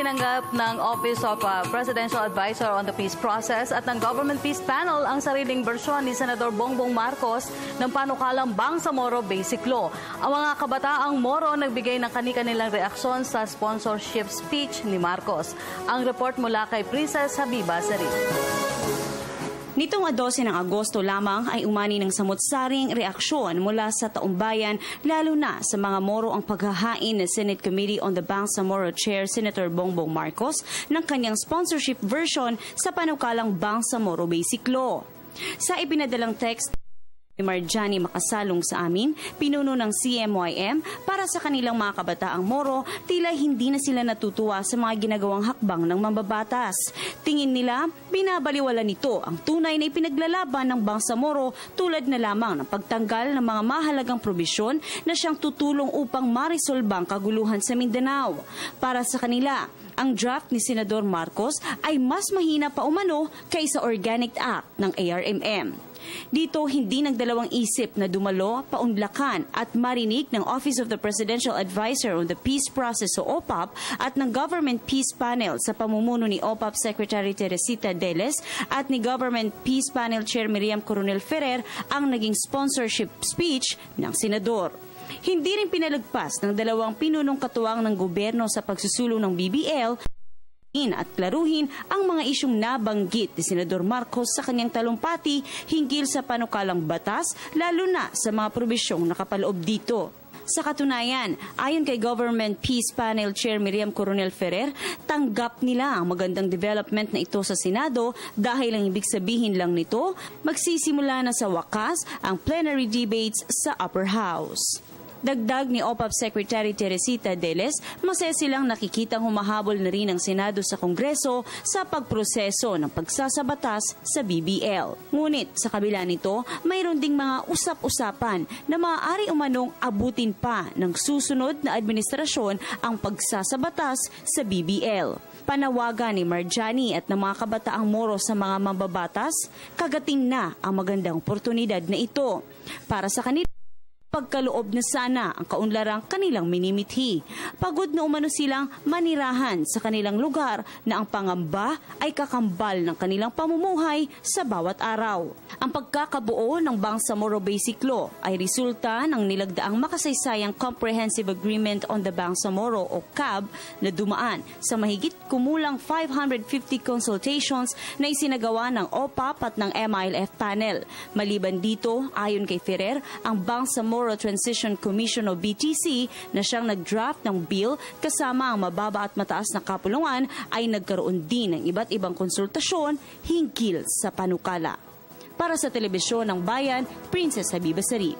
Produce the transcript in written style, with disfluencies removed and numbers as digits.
Tinanggap ng Office of Presidential Advisor on the Peace Process at ng Government Peace Panel ang sariling bersyon ni Senador Bongbong Marcos ng panukalang Bangsamoro Basic Law. Ang mga kabataang Moro nagbigay ng kani-kanilang reaksyon sa sponsorship speech ni Marcos. Ang report mula kay Princess Habiba Sarip. Nitong 12 ng Agosto lamang ay umani ng samot-saring reaksyon mula sa taumbayan, lalo na sa mga Moro ang paghahain ng Senate Committee on the Bangsamoro Chair Senator Bongbong Marcos ng kanyang sponsorship version sa panukalang Bangsamoro Basic Law. Sa ipinadalang text ni Marjani Makasalong sa amin, pinuno ng CMYM, para sa kanilang mga kabataang Moro, tila hindi na sila natutuwa sa mga ginagawang hakbang ng mambabatas. Tingin nila, binabaliwala nito ang tunay na ipinaglalaban ng Bangsamoro tulad na lamang ng pagtanggal ng mga mahalagang probisyon na siyang tutulong upang marisolbang kaguluhan sa Mindanao. Para sa kanila, ang draft ni Senador Marcos ay mas mahina pa umano kaysa Organic Act ng ARMM. Dito, hindi nagdalawang isip na dumalo, paunlakan at marinig ng Office of the Presidential Advisor on the Peace Process o OPAP at ng Government Peace Panel sa pamumuno ni OPAP Secretary Teresita Deles at ni Government Peace Panel Chair Miriam Coronel Ferrer ang naging sponsorship speech ng Senador. Hindi rin pinalagpas ng dalawang pinunong katuwang ng gobyerno sa pagsusulong ng BBL at klaruhin ang mga isyong nabanggit ni Senador Marcos sa kanyang talumpati hinggil sa panukalang batas, lalo na sa mga probisyong nakapaloob dito. Sa katunayan, ayon kay Government Peace Panel Chair Miriam Coronel Ferrer, tanggap nila ang magandang development na ito sa Senado dahil ang ibig sabihin lang nito, magsisimula na sa wakas ang plenary debates sa Upper House. Dagdag ni OPAP Secretary Teresita Deles, masaya silang nakikitang humahabol na rin ang Senado sa Kongreso sa pagproseso ng pagsasabatas sa BBL. Ngunit sa kabila nito, mayroon ding mga usap-usapan na maaari umanong abutin pa ng susunod na administrasyon ang pagsasabatas sa BBL. Panawagan ni Marjani at ng mga kabataang Moro sa mga mambabatas, kagating na ang magandang oportunidad na ito. Para sa kanila, pagkaloob na sana ang kaunlarang kanilang minimithi. Pagod na umano silang manirahan sa kanilang lugar na ang pangamba ay kakambal ng kanilang pamumuhay sa bawat araw. Ang pagkakabuo ng Bangsamoro Basic Law ay resulta ng nilagdaang makasaysayang Comprehensive Agreement on the Bangsamoro o CAB na dumaan sa mahigit kumulang 550 consultations na isinagawa ng OPAP at ng MILF panel. Maliban dito, ayon kay Ferrer, ang Bangsamoro Transition Commission o BTC na siyang nag-draft ng bill kasama ang mababa at mataas na kapulungan ay nagkaroon din ng iba't ibang konsultasyon hinggil sa panukala. Para sa Telebisyon ng Bayan, Princess Habiba Sarip.